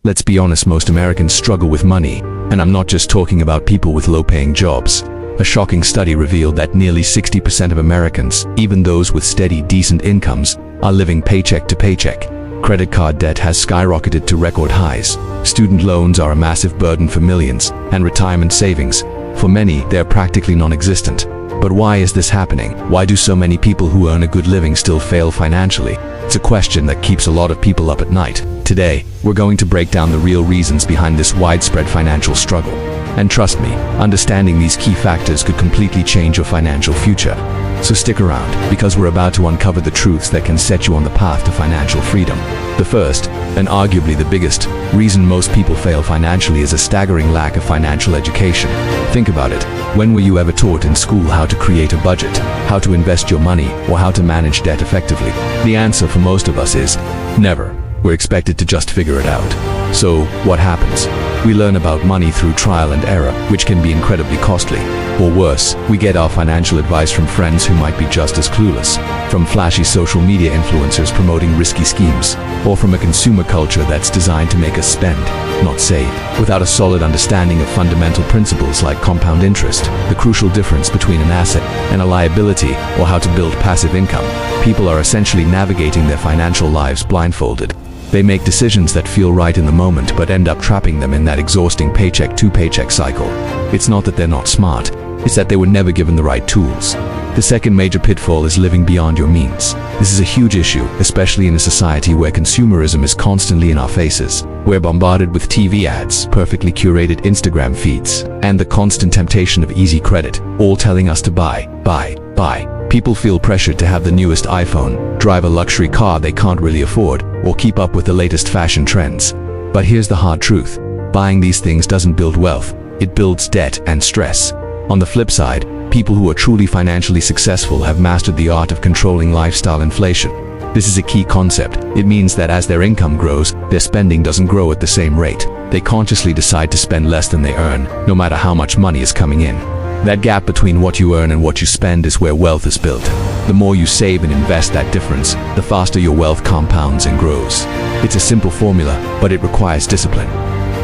Let's be honest, most Americans struggle with money, and I'm not just talking about people with low-paying jobs. A shocking study revealed that nearly 60% of Americans, even those with steady, decent incomes, are living paycheck to paycheck. Credit card debt has skyrocketed to record highs. Student loans are a massive burden for millions, and retirement savings, for many, they're practically non-existent. But why is this happening? Why do so many people who earn a good living still fail financially? It's a question that keeps a lot of people up at night. Today, we're going to break down the real reasons behind this widespread financial struggle. And trust me, understanding these key factors could completely change your financial future. So stick around, because we're about to uncover the truths that can set you on the path to financial freedom. The first, and arguably the biggest, reason most people fail financially is a staggering lack of financial education. Think about it. When were you ever taught in school how to create a budget, how to invest your money, or how to manage debt effectively? The answer for most of us is never. We're expected to just figure it out. So, what happens? We learn about money through trial and error, which can be incredibly costly. Or worse, we get our financial advice from friends who might be just as clueless, from flashy social media influencers promoting risky schemes, or from a consumer culture that's designed to make us spend, not save. Without a solid understanding of fundamental principles like compound interest, the crucial difference between an asset and a liability, or how to build passive income, people are essentially navigating their financial lives blindfolded. They make decisions that feel right in the moment but end up trapping them in that exhausting paycheck-to-paycheck cycle. It's not that they're not smart, it's that they were never given the right tools. The second major pitfall is living beyond your means. This is a huge issue, especially in a society where consumerism is constantly in our faces. We're bombarded with TV ads, perfectly curated Instagram feeds, and the constant temptation of easy credit, all telling us to buy. People feel pressured to have the newest iPhone, drive a luxury car they can't really afford, or keep up with the latest fashion trends. But here's the hard truth. Buying these things doesn't build wealth, it builds debt and stress. On the flip side, people who are truly financially successful have mastered the art of controlling lifestyle inflation. This is a key concept. It means that as their income grows, their spending doesn't grow at the same rate. They consciously decide to spend less than they earn, no matter how much money is coming in. That gap between what you earn and what you spend is where wealth is built. The more you save and invest that difference, the faster your wealth compounds and grows. It's a simple formula, but it requires discipline.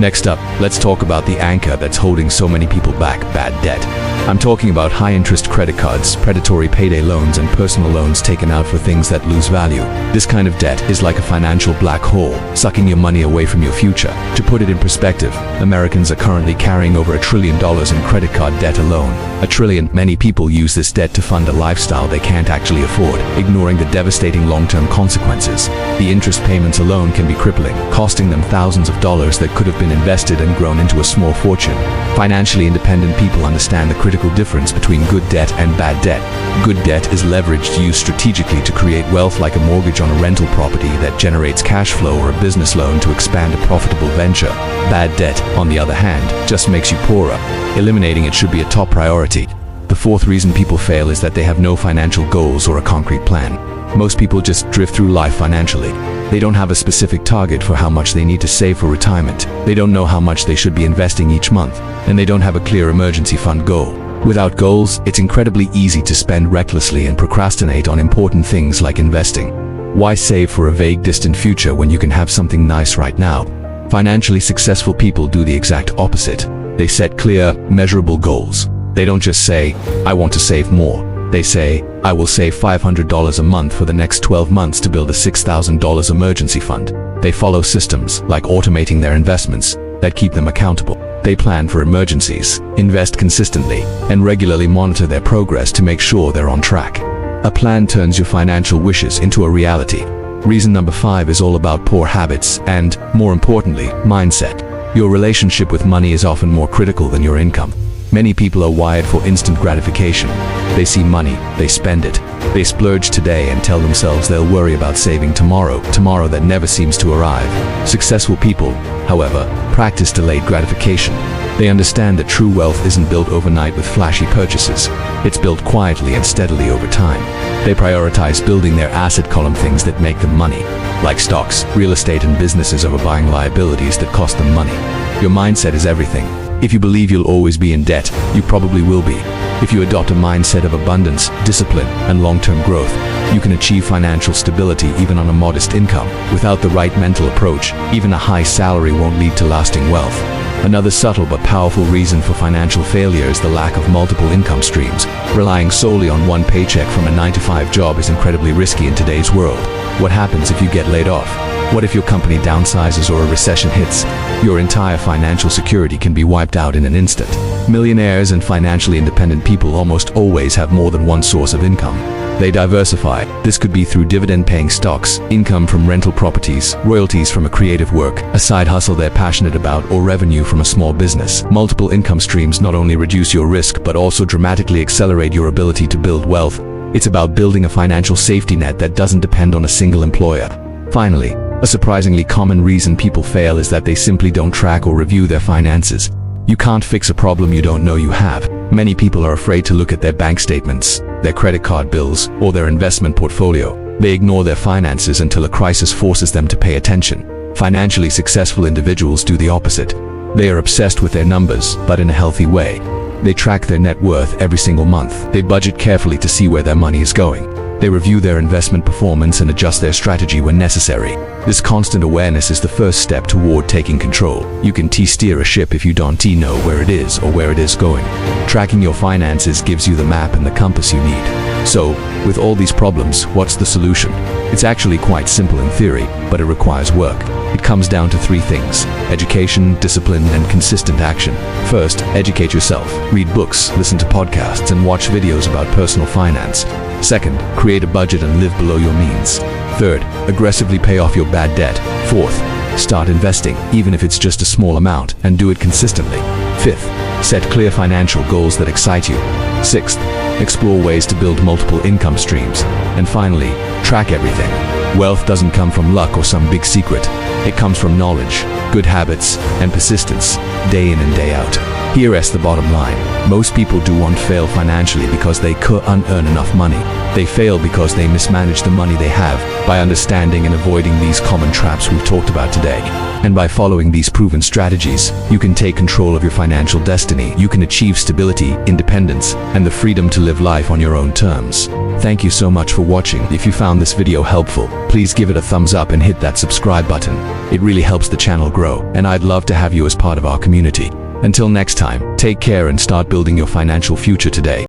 Next up, let's talk about the anchor that's holding so many people back: bad debt. I'm talking about high-interest credit cards, predatory payday loans, and personal loans taken out for things that lose value. This kind of debt is like a financial black hole, sucking your money away from your future. To put it in perspective, Americans are currently carrying over $1 trillion in credit card debt alone. $1 trillion. Many people use this debt to fund a lifestyle they can't actually afford, ignoring the devastating long-term consequences. The interest payments alone can be crippling, costing them thousands of dollars that could have been invested and grown into a small fortune. Financially independent people understand the critical difference between good debt and bad debt. Good debt is leverage used strategically to create wealth, like a mortgage on a rental property that generates cash flow, or a business loan to expand a profitable venture. Bad debt, on the other hand, just makes you poorer. Eliminating it should be a top priority. The fourth reason people fail is that they have no financial goals or a concrete plan. Most people just drift through life financially. They don't have a specific target for how much they need to save for retirement. They don't know how much they should be investing each month, and they don't have a clear emergency fund goal. Without goals, it's incredibly easy to spend recklessly and procrastinate on important things like investing. Why save for a vague, distant future when you can have something nice right now? Financially successful people do the exact opposite. They set clear, measurable goals. They don't just say, "I want to save more." They say, "I will save $500 a month for the next 12 months to build a $6,000 emergency fund." They follow systems, like automating their investments, that keep them accountable. They plan for emergencies, invest consistently, and regularly monitor their progress to make sure they're on track. A plan turns your financial wishes into a reality. Reason number 5 is all about poor habits and, more importantly, mindset. Your relationship with money is often more critical than your income. Many people are wired for instant gratification. They see money, they spend it. They splurge today and tell themselves they'll worry about saving tomorrow that never seems to arrive. Successful people, however, practice delayed gratification. They understand that true wealth isn't built overnight with flashy purchases. It's built quietly and steadily over time. They prioritize building their asset column, things that make them money, like stocks, real estate, and businesses, over buying liabilities that cost them money. Your mindset is everything. If you believe you'll always be in debt, you probably will be. If you adopt a mindset of abundance, discipline, and long-term growth, You can achieve financial stability even on a modest income. Without the right mental approach, even a high salary won't lead to lasting wealth. Another subtle but powerful reason for financial failure is the lack of multiple income streams. Relying solely on one paycheck from a 9-to-5 job is incredibly risky in today's world. What happens if you get laid off? What if your company downsizes or a recession hits? Your entire financial security can be wiped out in an instant. Millionaires and financially independent people almost always have more than one source of income. They diversify. This could be through dividend-paying stocks, income from rental properties, royalties from a creative work, a side hustle they're passionate about, or revenue from a small business. Multiple income streams not only reduce your risk but also dramatically accelerate your ability to build wealth. It's about building a financial safety net that doesn't depend on a single employer. Finally, a surprisingly common reason people fail is that they simply don't track or review their finances. You can't fix a problem you don't know you have. Many people are afraid to look at their bank statements, their credit card bills, or their investment portfolio. They ignore their finances until a crisis forces them to pay attention. Financially successful individuals do the opposite. They are obsessed with their numbers, but in a healthy way. They track their net worth every single month. They budget carefully to see where their money is going. They review their investment performance and adjust their strategy when necessary. This constant awareness is the first step toward taking control. You can steer a ship if you don't know where it is or where it is going. Tracking your finances gives you the map and the compass you need. So, with all these problems, what's the solution? It's actually quite simple in theory, but it requires work. It comes down to 3 things: education, discipline, and consistent action. First, educate yourself. Read books, listen to podcasts, and watch videos about personal finance. Second, create a budget and live below your means. Third, aggressively pay off your bad debt. Fourth, start investing, even if it's just a small amount, and do it consistently. Fifth, set clear financial goals that excite you. Sixth, explore ways to build multiple income streams. And finally, track everything. Wealth doesn't come from luck or some big secret. It comes from knowledge, good habits, and persistence, day in and day out. Here's the bottom line. Most people won't fail financially because they can't earn enough money. They fail because they mismanage the money they have. By understanding and avoiding these common traps we've talked about today, and by following these proven strategies, you can take control of your financial destiny. You can achieve stability, independence, and the freedom to live life on your own terms. Thank you so much for watching. If you found this video helpful, please give it a thumbs up and hit that subscribe button. It really helps the channel grow, and I'd love to have you as part of our community. Until next time, take care and start building your financial future today.